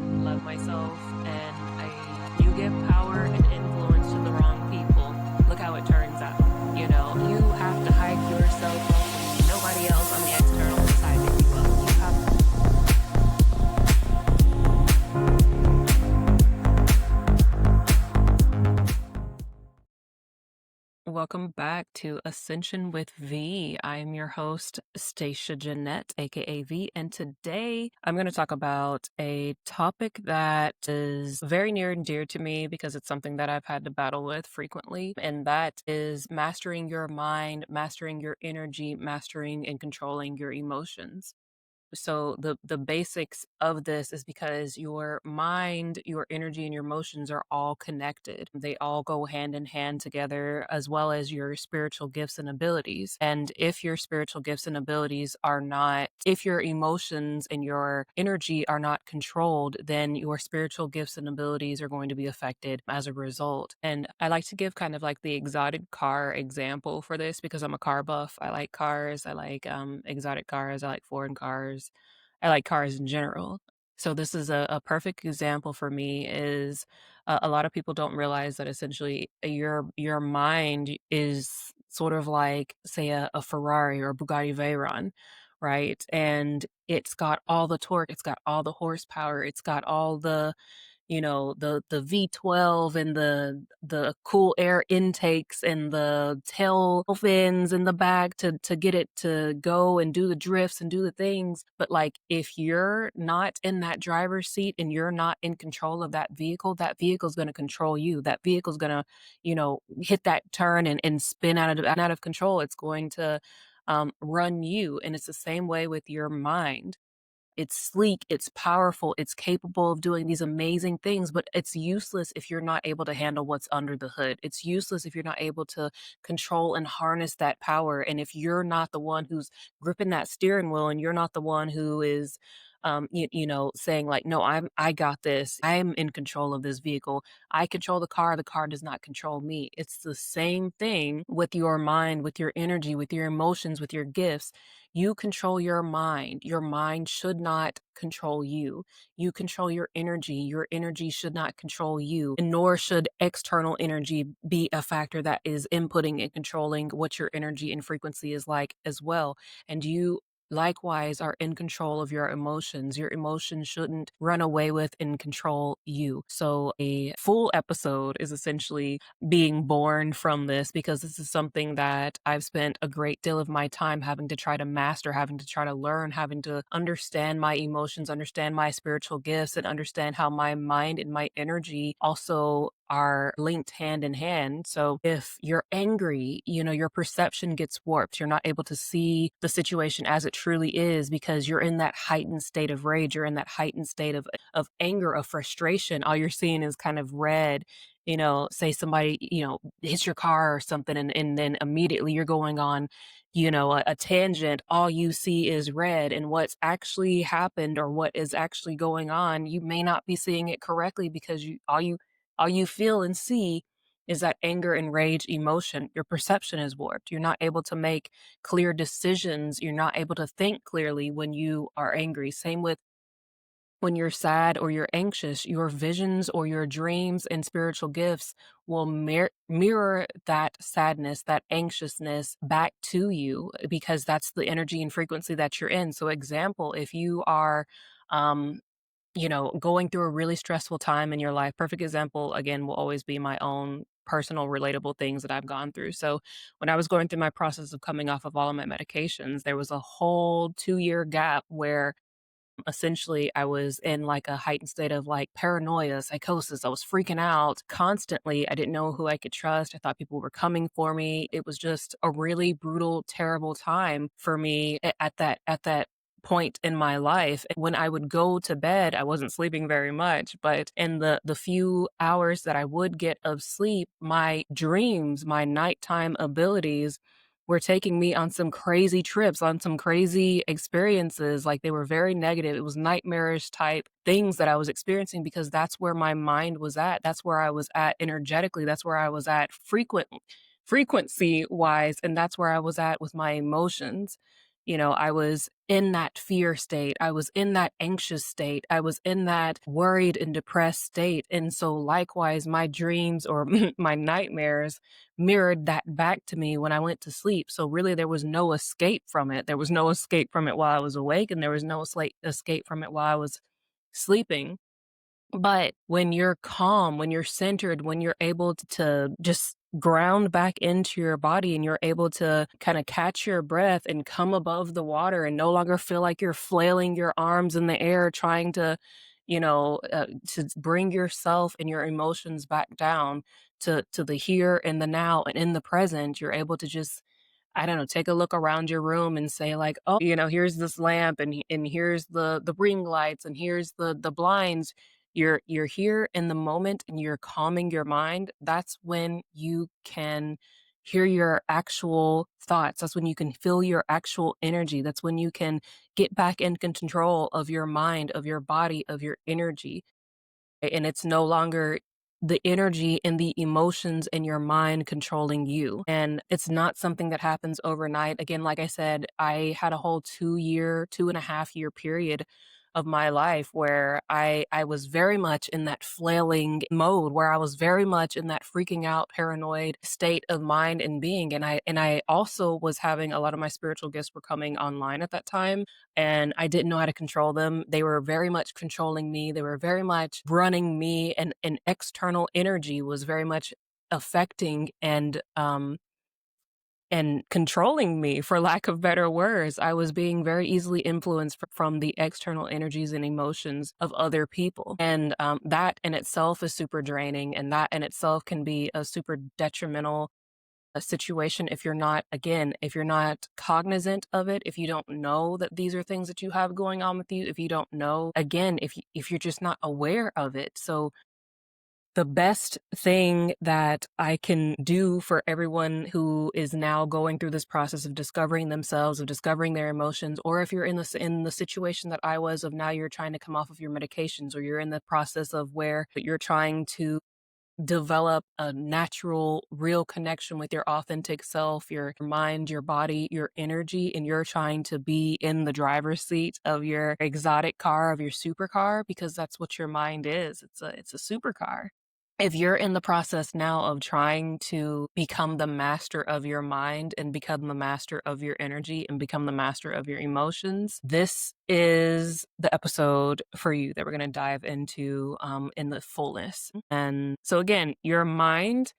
and love myself, and you give power and influence to the wrong people, look how it turns out. You have to hype yourself up and nobody else on the external side to keep up. You have Welcome back to Ascension with V. I am your host, Stashia Jeanette, aka V, and today I'm going to talk about a topic that is very near and dear to me because it's something that I've had to battle with frequently, and that is mastering your mind, mastering your energy, mastering and controlling your emotions. So the basics of this is because your mind, your energy, and your emotions are all connected. They all go hand in hand together, as well as your spiritual gifts and abilities. And if your spiritual gifts and abilities are not, if your emotions and your energy are not controlled, then your spiritual gifts and abilities are going to be affected as a result. And I like to give kind of like the exotic car example for this because I'm a car buff. I like cars. I like exotic cars. I like foreign cars. I like cars in general. So this is a perfect example for me is a lot of people don't realize that essentially your mind is sort of like, say, a Ferrari or a Bugatti Veyron, right? And it's got all the torque, it's got all the horsepower, it's got all the V12 and the cool air intakes and the tail fins in the back to get it to go and do the drifts and do the things. But like if you're not in that driver's seat and you're not in control of that vehicle's going to control you. That vehicle's going to, hit that turn and spin out of control. It's going to run you. And it's the same way with your mind. It's sleek, it's powerful, it's capable of doing these amazing things, but it's useless if you're not able to handle what's under the hood. It's useless if you're not able to control and harness that power. And if you're not the one who's gripping that steering wheel and you're not the one who is saying like, no, I got this. I'm in control of this vehicle. I control the car does not control me. It's the same thing with your mind, with your energy, with your emotions, with your gifts. You control your mind. Your mind should not control you. You control your energy. Your energy should not control you, and nor should external energy be a factor that is inputting and controlling what your energy and frequency is like as well. And you likewise are in control of your emotions. Your emotions shouldn't run away with and control you. So a full episode is essentially being born from this because this is something that I've spent a great deal of my time having to try to master, having to try to learn, having to understand my emotions, understand my spiritual gifts, and understand how my mind and my energy also are linked hand in hand. So if you're angry, your perception gets warped. You're not able to see the situation as it truly is because you're in that heightened state of rage. You're in that heightened state of anger, of frustration. All you're seeing is kind of red. Say somebody, hits your car or something, and then immediately you're going on, a tangent. All you see is red, and what's actually happened or what is actually going on, you may not be seeing it correctly because all you feel and see is that anger and rage emotion. Your perception is warped. You're not able to make clear decisions. You're not able to think clearly when you are angry. Same with when you're sad or you're anxious, your visions or your dreams and spiritual gifts will mirror that sadness, that anxiousness back to you because that's the energy and frequency that you're in. So, example, if you are, um, going through a really stressful time in your life, perfect example, again, will always be my own personal relatable things that I've gone through. So when I was going through my process of coming off of all of my medications, there was a whole 2-year gap where essentially I was in like a heightened state of like paranoia, psychosis. I was freaking out constantly. I didn't know who I could trust. I thought people were coming for me. It was just a really brutal, terrible time for me at that point in my life. When I would go to bed, I wasn't sleeping very much, but in the few hours that I would get of sleep, my dreams, my nighttime abilities were taking me on some crazy trips, on some crazy experiences. Like they were very negative. It was nightmarish type things that I was experiencing because that's where my mind was at. That's where I was at energetically. That's where I was at frequency wise. And that's where I was at with my emotions. I was in that fear state. I was in that anxious state. I was in that worried and depressed state. And so, likewise, my dreams or my nightmares mirrored that back to me when I went to sleep. So, really, there was no escape from it. There was no escape from it while I was awake, and there was no escape from it while I was sleeping. But when you're calm, when you're centered, when you're able to just ground back into your body and you're able to kind of catch your breath and come above the water and no longer feel like you're flailing your arms in the air trying to bring yourself and your emotions back down to the here and the now and in the present, you're able to just, I don't know, take a look around your room and say like, oh, here's this lamp and here's the ring lights and here's the blinds. You're here in the moment and you're calming your mind. That's when you can hear your actual thoughts. That's when you can feel your actual energy. That's when you can get back in control of your mind, of your body, of your energy. And it's no longer the energy and the emotions in your mind controlling you. And it's not something that happens overnight. Again, like I said, I had a whole 2.5 year period of my life where I was very much in that flailing mode, where I was very much in that freaking out paranoid state of mind and being. And I also was having a lot of my spiritual gifts were coming online at that time, and I didn't know how to control them. They were very much controlling me. They were very much running me, and external energy was very much affecting and controlling me, for lack of better words. I was being very easily influenced from the external energies and emotions of other people. And that in itself is super draining. And that in itself can be a super detrimental situation if you're not, again, if you're not cognizant of it, if you don't know that these are things that you have going on with you, if you don't know, again, if you're just not aware of it. So the best thing that I can do for everyone who is now going through this process of discovering themselves, of discovering their emotions, or if you're in the situation that I was, of now you're trying to come off of your medications, or you're in the process of where you're trying to develop a natural, real connection with your authentic self, your mind, your body, your energy, and you're trying to be in the driver's seat of your exotic car, of your supercar, because that's what your mind is. It's a supercar. If you're in the process now of trying to become the master of your mind and become the master of your energy and become the master of your emotions, this is the episode for you that we're going to dive into in the fullness. And so, again, your mind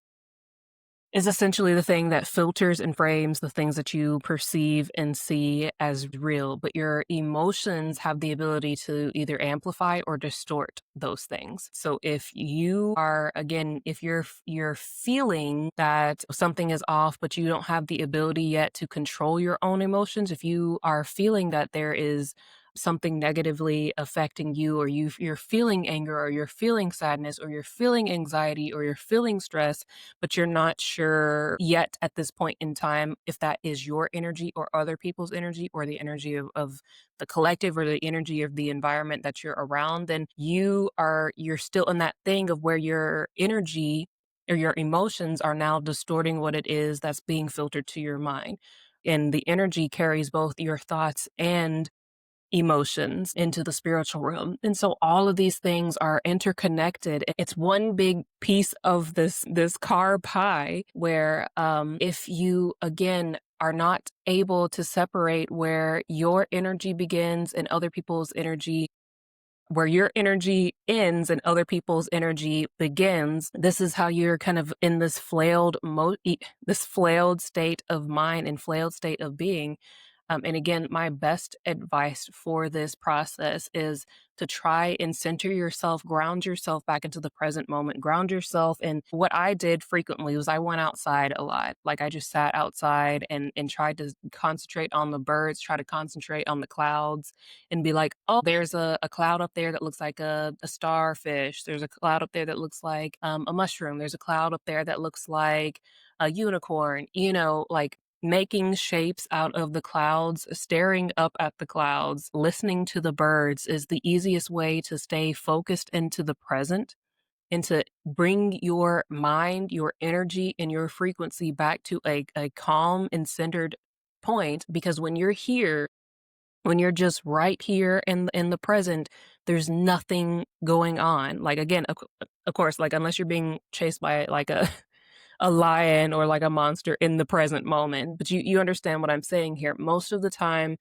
is essentially the thing that filters and frames the things that you perceive and see as real. But your emotions have the ability to either amplify or distort those things. So if you are, again, if you're feeling that something is off, but you don't have the ability yet to control your own emotions, if you are feeling that there is something negatively affecting you, or you're feeling anger, or you're feeling sadness, or you're feeling anxiety, or you're feeling stress, but you're not sure yet at this point in time if that is your energy or other people's energy, or the energy of the collective, or the energy of the environment that you're around, then you're still in that thing of where your energy or your emotions are now distorting what it is that's being filtered to your mind. And the energy carries both your thoughts and emotions into the spiritual realm. And so all of these things are interconnected. It's one big piece of this car pie where if you, again, are not able to separate where your energy begins and other people's energy, where your energy ends and other people's energy begins, this is how you're kind of in this this flailed state of mind and flailed state of being. And again, my best advice for this process is to try and center yourself, ground yourself back into the present moment, ground yourself. And what I did frequently was I went outside a lot. Like I just sat outside and tried to concentrate on the birds, try to concentrate on the clouds and be like, oh, there's a cloud up there that looks like a starfish. There's a cloud up there that looks like a mushroom. There's a cloud up there that looks like a unicorn, like making shapes out of the clouds, staring up at the clouds, listening to the birds is the easiest way to stay focused into the present and to bring your mind, your energy, and your frequency back to a calm and centered point, because when you're here, when you're just right here in the present, there's nothing going on. Like, again, of course, like, unless you're being chased by like a lion or like a monster in the present moment. But you understand what I'm saying here. Most of the time,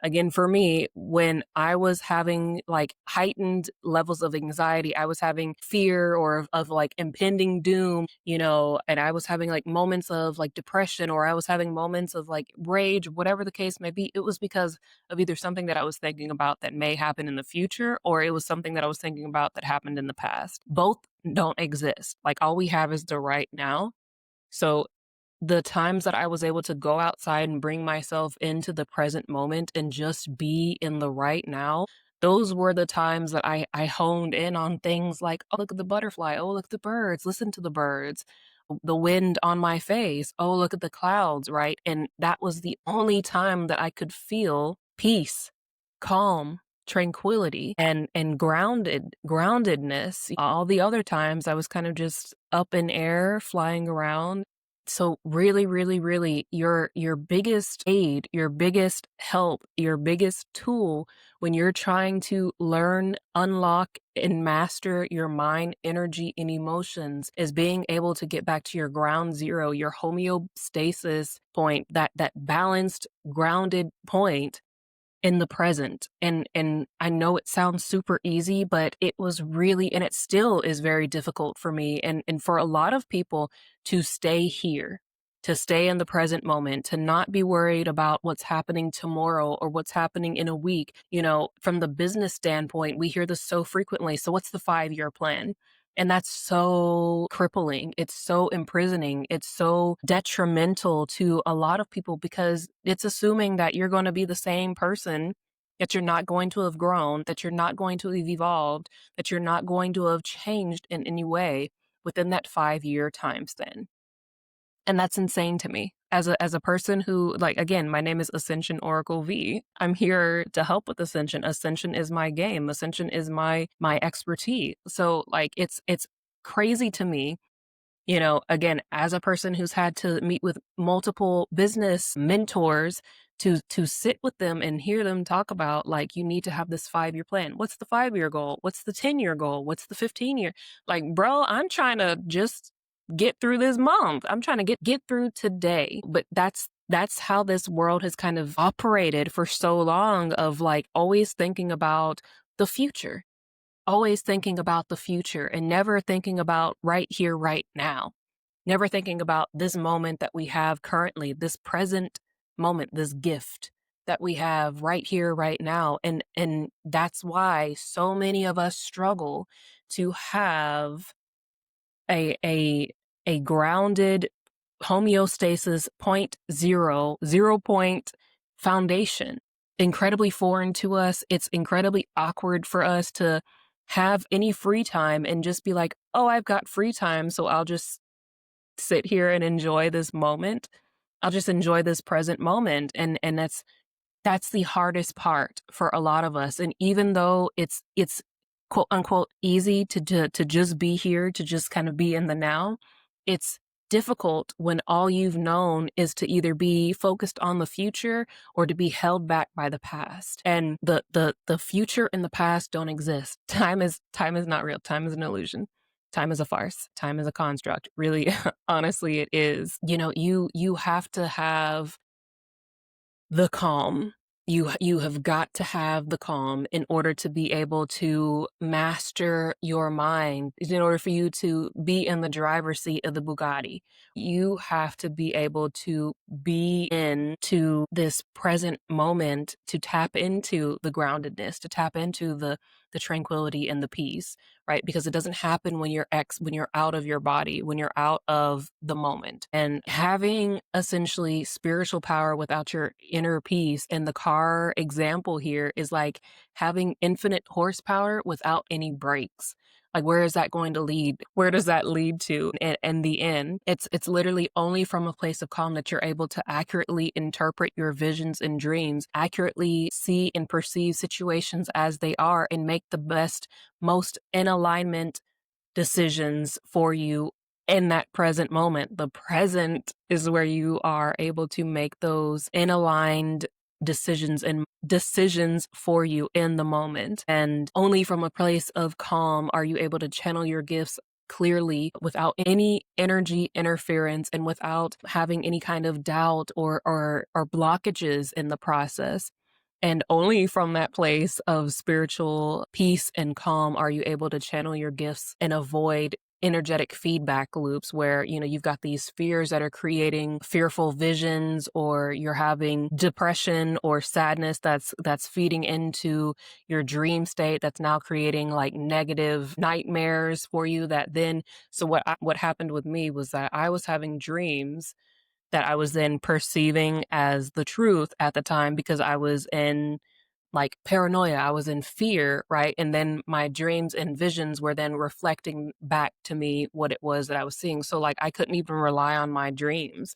again, for me, when I was having like heightened levels of anxiety, I was having fear or of like impending doom, and I was having like moments of like depression, or I was having moments of like rage, whatever the case may be, it was because of either something that I was thinking about that may happen in the future, or it was something that I was thinking about that happened in the past. Both don't exist. Like, all we have is the right now. So the times that I was able to go outside and bring myself into the present moment and just be in the right now, those were the times that I honed in on things like, oh, look at the butterfly. Oh, look at the birds. Listen to the birds. The wind on my face. Oh, look at the clouds, right? And that was the only time that I could feel peace, calm, tranquility, and groundedness. All the other times I was kind of just up in air, flying around. So really, really, really, your biggest aid, your biggest help, your biggest tool when you're trying to learn, unlock, and master your mind, energy, and emotions is being able to get back to your ground zero, your homeostasis point, that balanced, grounded point in the present. And I know it sounds super easy, but it was really, and it still is very difficult for me and for a lot of people to stay here, to stay in the present moment, to not be worried about what's happening tomorrow or what's happening in a week. From the business standpoint, we hear this so frequently. So what's the 5-year plan? And that's so crippling. It's so imprisoning. It's so detrimental to a lot of people because it's assuming that you're going to be the same person, that you're not going to have grown, that you're not going to have evolved, that you're not going to have changed in any way within that 5-year time span. And that's insane to me. As a person who, like, again, my name is Ascension Oracle V. I'm here to help with Ascension. Ascension is my game. Ascension is my expertise. So like it's crazy to me, again, as a person who's had to meet with multiple business mentors to sit with them and hear them talk about, like, you need to have this 5-year plan. What's the 5-year goal? What's the 10-year goal? What's the 15-year? Like, bro, I'm trying to just get through this month. I'm trying to get through today. But that's how this world has kind of operated for so long, of like always thinking about the future. Always thinking about the future and never thinking about right here, right now. Never thinking about this moment that we have currently, this present moment, this gift that we have right here, right now. And that's why so many of us struggle to have a grounded homeostasis zero point foundation. Incredibly foreign to us. It's incredibly awkward for us to have any free time and just be like, oh, I've got free time, so I'll just sit here and enjoy this moment. I'll just enjoy this present moment. And that's the hardest part for a lot of us. And even though it's quote unquote easy to just be here, to just kind of be in the now, it's difficult when all you've known is to either be focused on the future or to be held back by the past. And the future and the past don't exist. Time is not real. Time is an illusion. Time is a farce. Time is a construct. Really, honestly, it is. You have to have the calm. You have got to have the calm in order to be able to master your mind, in order for you to be in the driver's seat of the Bugatti. You have to be able to be into this present moment, to tap into the groundedness, to tap into the tranquility and the peace, right? Because it doesn't happen when you're out of your body, when you're out of the moment. And having essentially spiritual power without your inner peace, and the car example here is like having infinite horsepower without any brakes. Like, where is that going to lead? Where does that lead to? In the end, it's literally only from a place of calm that you're able to accurately interpret your visions and dreams, accurately see and perceive situations as they are, and make the best, most in alignment decisions for you in that present moment. The present is where you are able to make those in aligned decisions for you in the moment. And only from a place of calm are you able to channel your gifts clearly without any energy interference and without having any kind of doubt or blockages in the process. And only from that place of spiritual peace and calm are you able to channel your gifts and avoid energetic feedback loops where, you've got these fears that are creating fearful visions, or you're having depression or sadness that's feeding into your dream state, that's now creating like negative nightmares for you. That then, so what happened with me was that I was having dreams that I was then perceiving as the truth at the time, because I was in like paranoia, I was in fear, right? And then my dreams and visions were then reflecting back to me what it was that I was seeing. So like I couldn't even rely on my dreams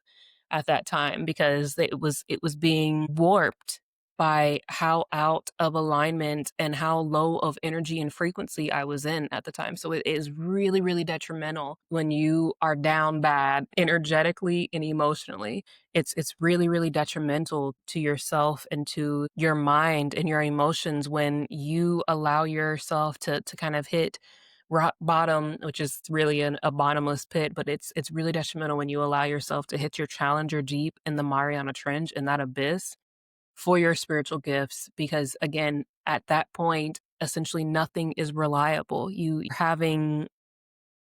at that time, because it was being warped by how out of alignment and how low of energy and frequency I was in at the time. So it is really, really detrimental when you are down bad energetically and emotionally. It's really, really detrimental to yourself and to your mind and your emotions when you allow yourself to kind of hit rock bottom, which is really a bottomless pit. But it's really detrimental when you allow yourself to hit your Challenger deep in the Mariana Trench, in that abyss, for your spiritual gifts. Because again, at that point, essentially nothing is reliable. You having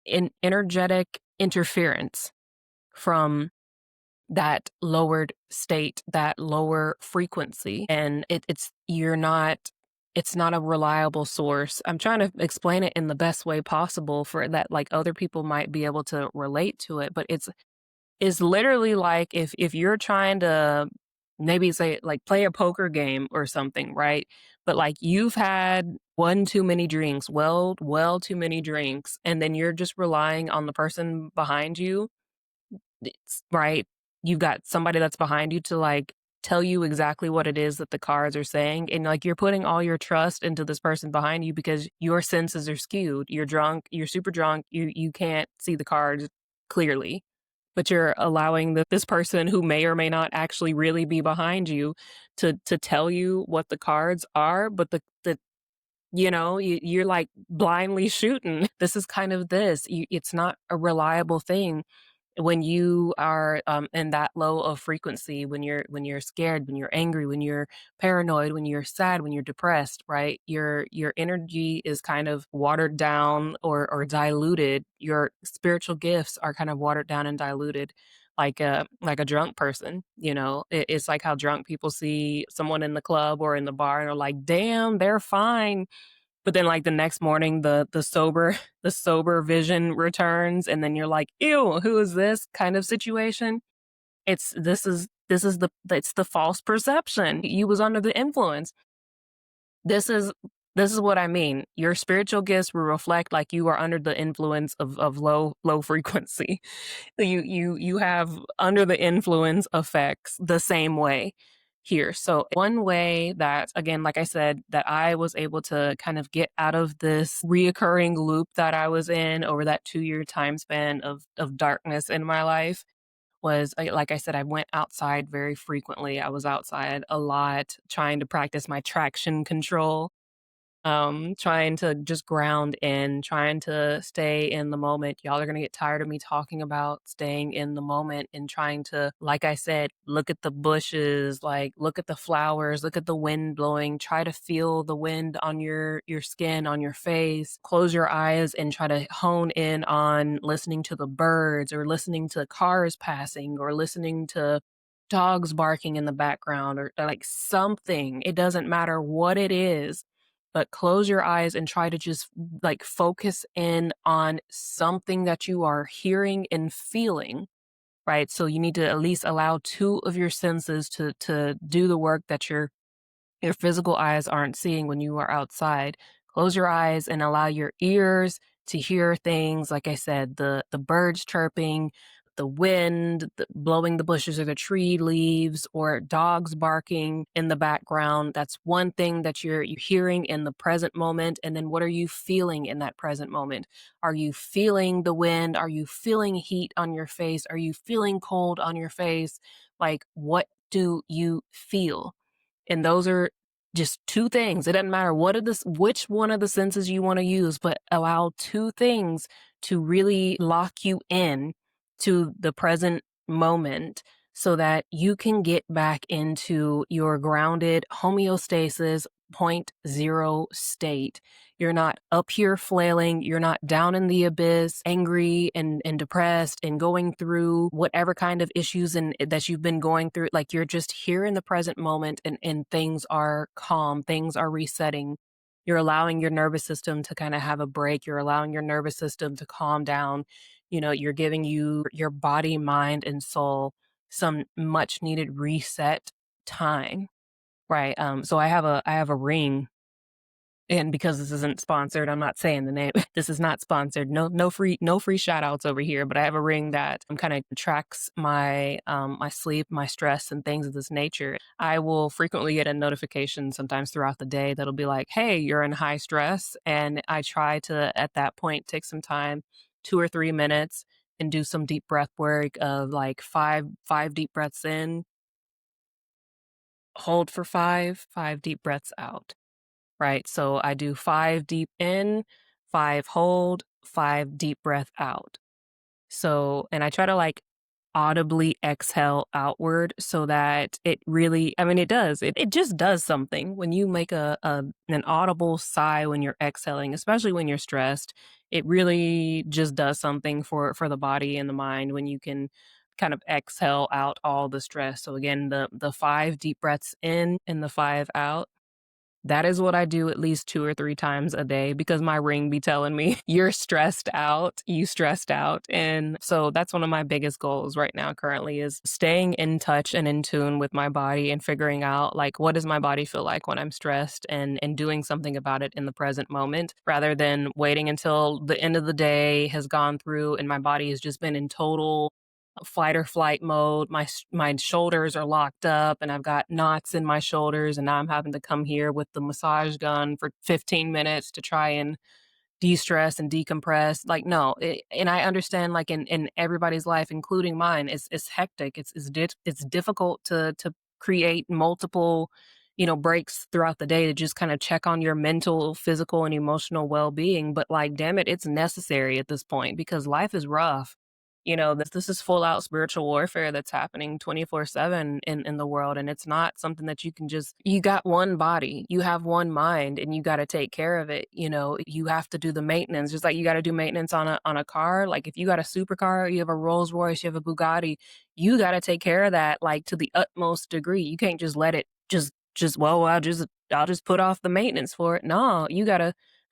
an energetic interference from that lowered state, that lower frequency. And it's not a reliable source. I'm trying to explain it in the best way possible for that, like other people might be able to relate to it. But it's literally like if you're trying to maybe say like play a poker game or something, right? But like you've had one too many drinks, well too many drinks, and then you're just relying on the person behind you, right? You've got somebody that's behind you to like tell you exactly what it is that the cards are saying. And like you're putting all your trust into this person behind you because your senses are skewed. You're drunk, you're super drunk, you can't see the cards clearly. But you're allowing this person who may or may not actually really be behind you to tell you what the cards are. But you're like blindly shooting. This is kind of it's not a reliable thing when you are in that low of frequency, when you're scared, when you're angry, when you're paranoid, when you're sad, when you're depressed, right? Your energy is kind of watered down or diluted. Your spiritual gifts are kind of watered down and diluted, like a drunk person. It's like how drunk people see someone in the club or in the bar and are like, damn, they're fine. But then like the next morning, the sober the sober vision returns, and then you're like, ew, who is this kind of situation? It's the false perception. You was under the influence. This is this is what I mean. Your spiritual gifts will reflect like you are under the influence of low frequency. You have under the influence effects the same way here. So one way that, again, like I said, that I was able to kind of get out of this reoccurring loop that I was in over that 2-year time span of darkness in my life was, like I said, I went outside very frequently. I was outside a lot, trying to practice my traction control, trying to just ground in, trying to stay in the moment. Y'all are going to get tired of me talking about staying in the moment and trying to, like I said, look at the bushes, like look at the flowers, look at the wind blowing, try to feel the wind on your skin, on your face. Close your eyes and try to hone in on listening to the birds, or listening to cars passing, or listening to dogs barking in the background, or like something. It doesn't matter what it is, but close your eyes and try to just like focus in on something that you are hearing and feeling, right? So you need to at least allow two of your senses to do the work that your physical eyes aren't seeing when you are outside. Close your eyes and allow your ears to hear things, like I said, the birds chirping, the wind blowing the bushes or the tree leaves or dogs barking in the background. That's one thing that you're hearing in the present moment. And then what are you feeling in that present moment? Are you feeling the wind? Are you feeling heat on your face? Are you feeling cold on your face? Like, what do you feel? And those are just two things. It doesn't matter which one of the senses you want to use, but allow two things to really lock you in to the present moment so that you can get back into your grounded homeostasis point zero state. You're not up here flailing. You're not down in the abyss, angry and depressed and going through whatever kind of issues that you've been going through. Like, you're just here in the present moment, and things are calm. Things are resetting. You're allowing your nervous system to kind of have a break. You're allowing your nervous system to calm down. You're giving your body, mind, and soul some much needed reset time. Right. So I have a ring, and because this isn't sponsored, I'm not saying the name. This is not sponsored. No free shout outs over here. But I have a ring that kind of tracks my sleep, my stress, and things of this nature. I will frequently get a notification sometimes throughout the day that'll be like, "Hey, you're in high stress," and I try to at that point take some time, 2 or 3 minutes, and do some deep breath work of like five deep breaths in, hold for five deep breaths out. Right? So I do 5 deep in, 5 hold, 5 deep breath out. So, and I try to like audibly exhale outward so that it really, I mean, it just does something when you make an audible sigh when you're exhaling, especially when you're stressed. It really just does something for the body and the mind when you can kind of exhale out all the stress. So again, the 5 deep breaths in and the 5 out. That is what I do at least 2 or 3 times a day because my ring be telling me, you're stressed out, you stressed out. And so that's one of my biggest goals right now currently is staying in touch and in tune with my body and figuring out like, what does my body feel like when I'm stressed, and doing something about it in the present moment rather than waiting until the end of the day has gone through and my body has just been in total fight or flight mode. My shoulders are locked up and I've got knots in my shoulders, and now I'm having to come here with the massage gun for 15 minutes to try and de-stress and decompress. Like, no. And I understand, like, in everybody's life, including mine, it's hectic. It's difficult to create multiple, breaks throughout the day to just kind of check on your mental, physical, and emotional well-being. But like, damn it, it's necessary at this point because life is rough. This is full out spiritual warfare that's happening 24/7 in the world. And it's not something that you got one body, you have one mind, and you got to take care of it. You have to do the maintenance, just like you got to do maintenance on a car. Like, if you got a supercar, you have a Rolls Royce, you have a Bugatti, you got to take care of that, like, to the utmost degree. You can't just let it well, I'll just put off the maintenance for it. No,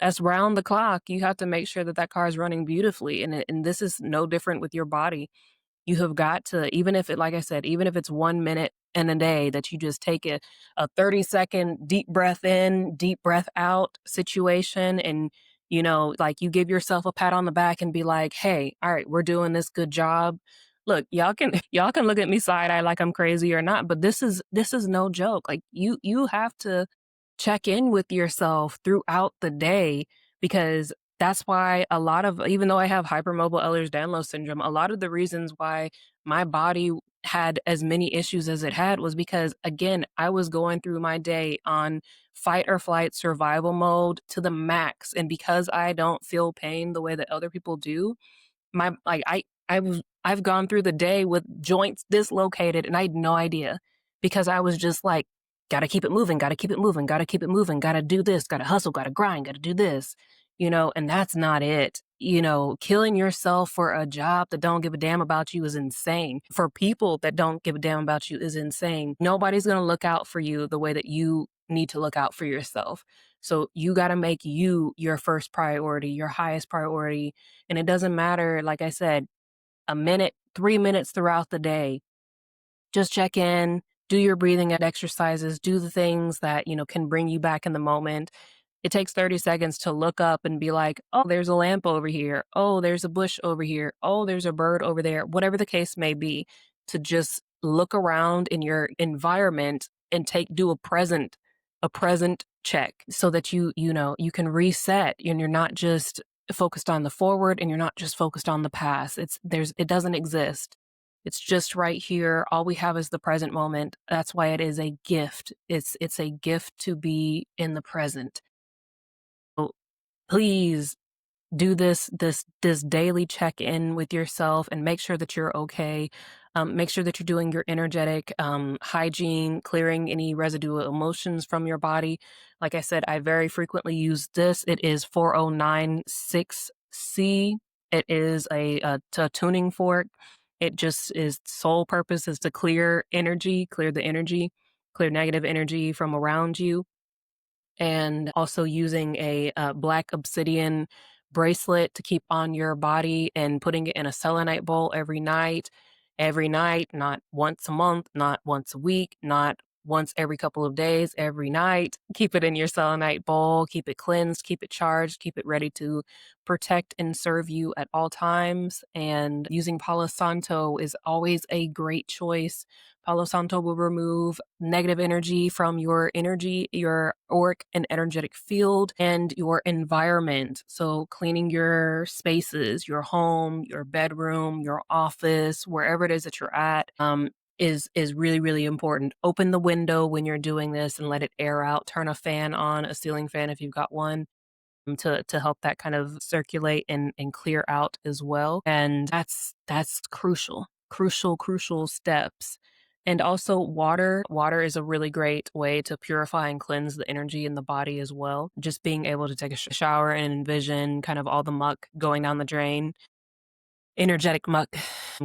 that's round the clock. You have to make sure that that car is running beautifully. And this is no different with your body. You have got to, even if like I said, even if it's 1 minute in a day that you just take a 30-second deep breath in, deep breath out situation. And, like, you give yourself a pat on the back and be like, hey, all right, we're doing this. Good job. Look, y'all can look at me side eye like I'm crazy or not, but this is no joke. Like, you have to check in with yourself throughout the day, because that's why even though I have hypermobile Ehlers-Danlos syndrome, a lot of the reasons why my body had as many issues as it had was because, again, I was going through my day on fight or flight survival mode to the max. And because I don't feel pain the way that other people do, I've gone through the day with joints dislocated and I had no idea, because I was just like, gotta keep it moving, gotta keep it moving, gotta keep it moving, gotta do this, gotta hustle, gotta grind, gotta do this, and that's not it. Killing yourself for a job that don't give a damn about you is insane. For people that don't give a damn about you is insane. Nobody's gonna look out for you the way that you need to look out for yourself. So you gotta make you your first priority, your highest priority. And it doesn't matter, like I said, a minute, 3 minutes throughout the day. Just check in, do your breathing exercises, do the things that, can bring you back in the moment. It takes 30 seconds to look up and be like, oh, there's a lamp over here. Oh, there's a bush over here. Oh, there's a bird over there. Whatever the case may be, to just look around in your environment and do a present check so that you can reset and you're not just focused on the forward and you're not just focused on the past. It doesn't exist. It's just right here. All we have is the present moment. That's why it is a gift. It's a gift to be in the present. So please do this daily check-in with yourself and make sure that you're okay. Make sure that you're doing your energetic hygiene, clearing any residual emotions from your body. Like I said, I very frequently use this. It is 4096C. It is a tuning fork. It just is sole purpose is to clear the energy, clear negative energy from around you, and also using a black obsidian bracelet to keep on your body and putting it in a selenite bowl every night, not once a month, not once a week, not once every couple of days, every night. Keep it in your selenite bowl, keep it cleansed, keep it charged, keep it ready to protect and serve you at all times. And using Palo Santo is always a great choice. Palo Santo will remove negative energy from your auric and energetic field and your environment. So cleaning your spaces, your home, your bedroom, your office, wherever it is that you're at, is really, really important. Open the window when you're doing this and let it air out. Turn a fan on, a ceiling fan if you've got one, to help that kind of circulate and clear out as well. And that's crucial steps. And also water. Water is a really great way to purify and cleanse the energy in the body as well. Just being able to take a shower and envision kind of all the muck going down the drain. Energetic muck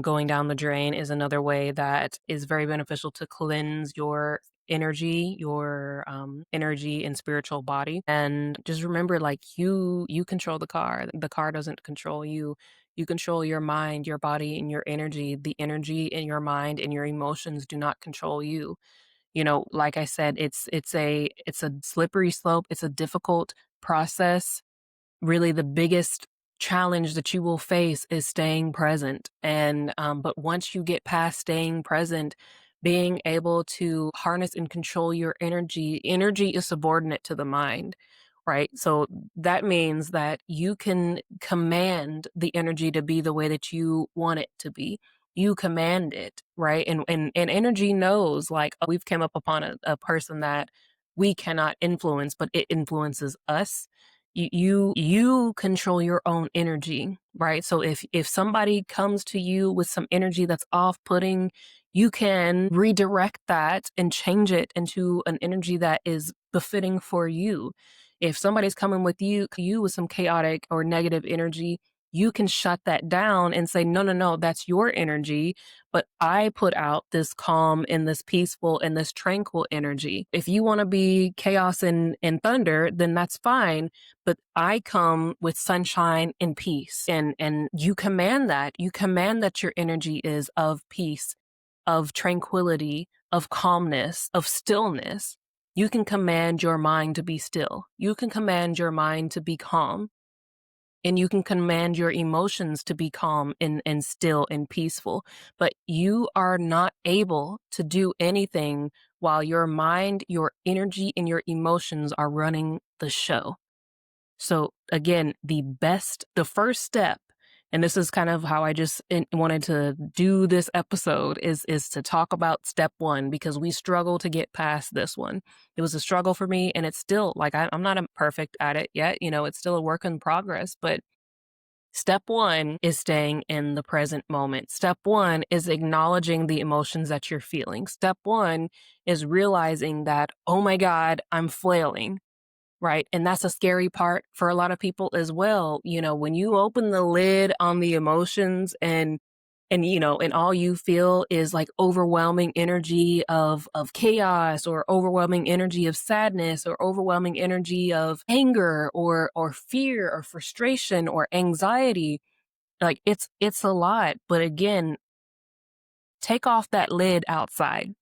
going down the drain is another way that is very beneficial to cleanse your energy and spiritual body. And just remember, like, you control the car. The car doesn't control you. You control your mind, your body, and your energy. The energy in your mind and your emotions do not control you. Like I said, it's a slippery slope. It's a difficult process. Really, the biggest challenge that you will face is staying present. And but once you get past staying present, being able to harness and control your energy is subordinate to the mind, right? So that means that you can command the energy to be the way that you want it to be. You command it, right? And energy knows, like, we've come up upon a person that we cannot influence, but it influences us. You control your own energy, right? So if somebody comes to you with some energy that's off-putting, you can redirect that and change it into an energy that is befitting for you. If somebody's coming with you with some chaotic or negative energy, you can shut that down and say, no, no, no, that's your energy. But I put out this calm and this peaceful and this tranquil energy. If you want to be chaos and thunder, then that's fine. But I come with sunshine and peace. And you command that. You command that your energy is of peace, of tranquility, of calmness, of stillness. You can command your mind to be still. You can command your mind to be calm. And you can command your emotions to be calm and still and peaceful. But you are not able to do anything while your mind, your energy, and your emotions are running the show. So again, the first step, and this is kind of how I just wanted to do this episode, is to talk about step one, because we struggle to get past this one. It was a struggle for me, and it's still, like, I'm not perfect at it yet. It's still a work in progress, but step one is staying in the present moment. Step one is acknowledging the emotions that you're feeling. Step one is realizing that, oh my God, I'm flailing. Right. And that's a scary part for a lot of people as well. When you open the lid on the emotions and all you feel is like overwhelming energy of chaos, or overwhelming energy of sadness, or overwhelming energy of anger or fear or frustration or anxiety. Like, it's a lot. But again, take off that lid outside.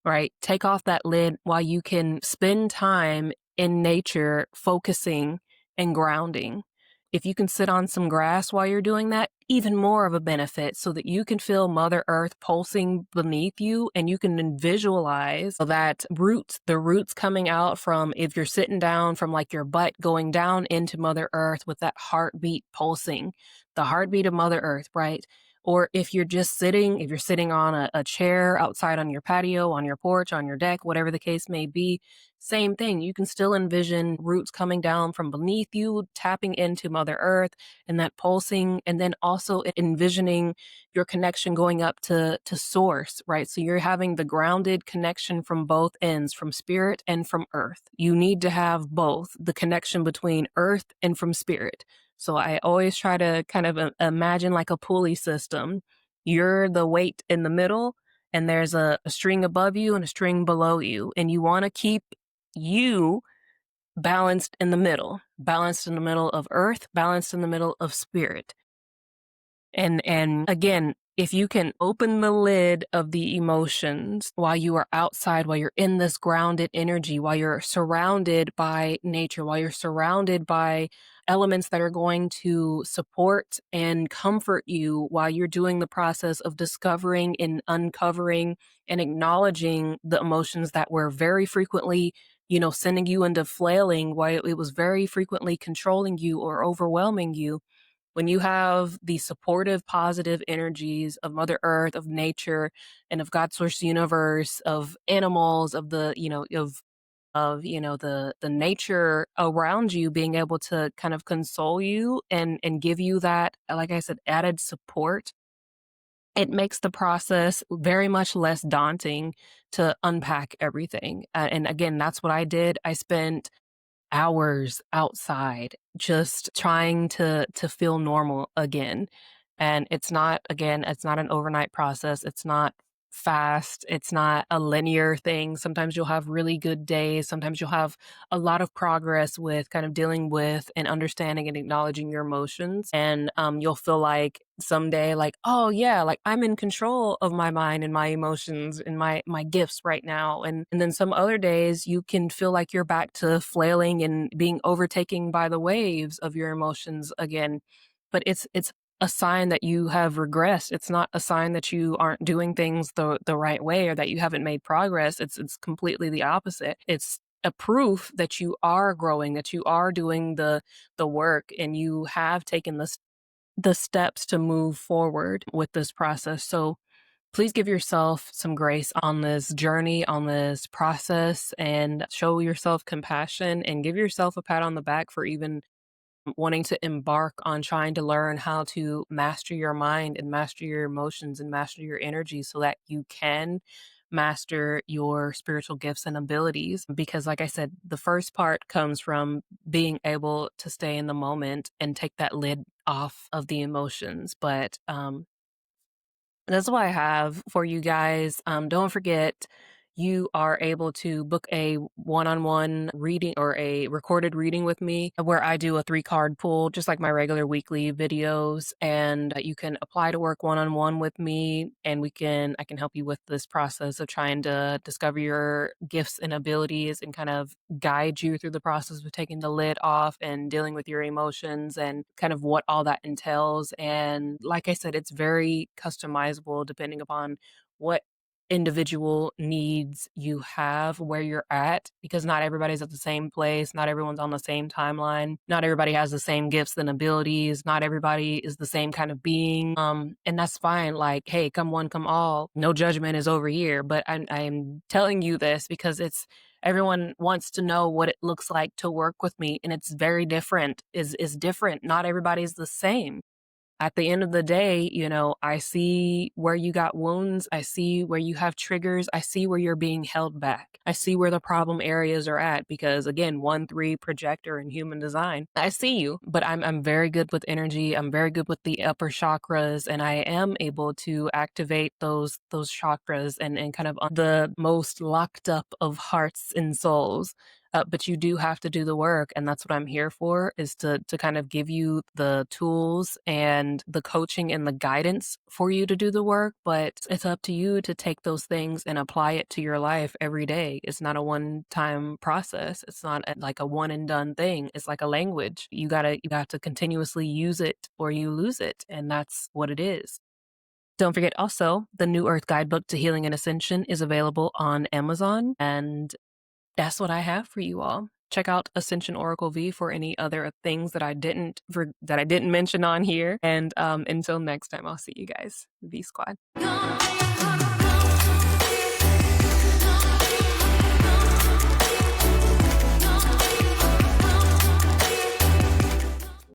Right? Take off that lid while you can spend time in nature, focusing and grounding. If you can sit on some grass while you're doing that, even more of a benefit so that you can feel Mother Earth pulsing beneath you and you can visualize that the roots coming out from, if you're sitting down, from like your butt going down into Mother Earth with that heartbeat pulsing, the heartbeat of Mother Earth, right? Or if you're sitting on a chair outside on your patio, on your porch, on your deck, whatever the case may be, same thing. You can still envision roots coming down from beneath you, tapping into Mother Earth and that pulsing, and then also envisioning your connection going up to source, right? So you're having the grounded connection from both ends, from spirit and from earth. You need to have both, the connection between earth and from spirit. So I always try to kind of imagine like a pulley system. You're the weight in the middle, and there's a string above you and a string below you. And you want to keep you balanced in the middle of earth, balanced in the middle of spirit. And again, if you can open the lid of the emotions while you are outside, while you're in this grounded energy, while you're surrounded by nature, while you're surrounded by elements that are going to support and comfort you while you're doing the process of discovering and uncovering and acknowledging the emotions that were very frequently, sending you into flailing, while it was very frequently controlling you or overwhelming you. When you have the supportive, positive energies of Mother Earth, of nature, and of God Source Universe, of animals, of the nature around you being able to kind of console you and give you that, like I said, added support, it makes the process very much less daunting to unpack everything. And again, that's what I did. I spent hours outside just trying to feel normal again. And it's not an overnight process. It's not fast. It's not a linear thing. Sometimes you'll have really good days. Sometimes you'll have a lot of progress with kind of dealing with and understanding and acknowledging your emotions. And you'll feel like someday, like, oh yeah, like I'm in control of my mind and my emotions and my gifts right now. And then some other days you can feel like you're back to flailing and being overtaken by the waves of your emotions again. But it's a sign that you have regressed. It's not a sign that you aren't doing things the right way or that you haven't made progress. It's completely the opposite. It's a proof that you are growing, that you are doing the work, and you have taken the steps to move forward with this process. So please give yourself some grace on this journey, on this process, and show yourself compassion and give yourself a pat on the back for even wanting to embark on trying to learn how to master your mind and master your emotions and master your energy so that you can master your spiritual gifts and abilities. Because, like I said, the first part comes from being able to stay in the moment and take that lid off of the emotions. But that's what I have for you guys. Don't forget, you are able to book a one-on-one reading or a recorded reading with me where I do a 3-card pull, just like my regular weekly videos. And you can apply to work one-on-one with me, and I can help you with this process of trying to discover your gifts and abilities and kind of guide you through the process of taking the lid off and dealing with your emotions and kind of what all that entails. And like I said, it's very customizable depending upon what individual needs you have, where you're at, because not everybody's at the same place, not everyone's on the same timeline, not everybody has the same gifts and abilities, not everybody is the same kind of being, and that's fine. Like, hey, come one, come all, no judgment is over here. But I'm telling you this because everyone wants to know what it looks like to work with me, and it's very different. Is different. Not everybody's the same. At the end of the day, I see where you got wounds. I see where you have triggers. I see where you're being held back. I see where the problem areas are at because, again, 1-3 projector in human design. I see you, but I'm very good with energy. I'm very good with the upper chakras, and I am able to activate those chakras and kind of on the most locked up of hearts and souls. but you do have to do the work, and that's what I'm here for, is to kind of give you the tools and the coaching and the guidance for you to do the work. But it's up to you to take those things and apply it to your life every day. It's not a one-time process. It's not like a one and done thing. It's like a language. You got to continuously use it or you lose it, and that's what it is. Don't forget also, the New Earth Guidebook to Healing and Ascension is available on Amazon, and that's what I have for you all. Check out Ascension Oracle V for any other things that I didn't mention on here. And until next time, I'll see you guys. V Squad.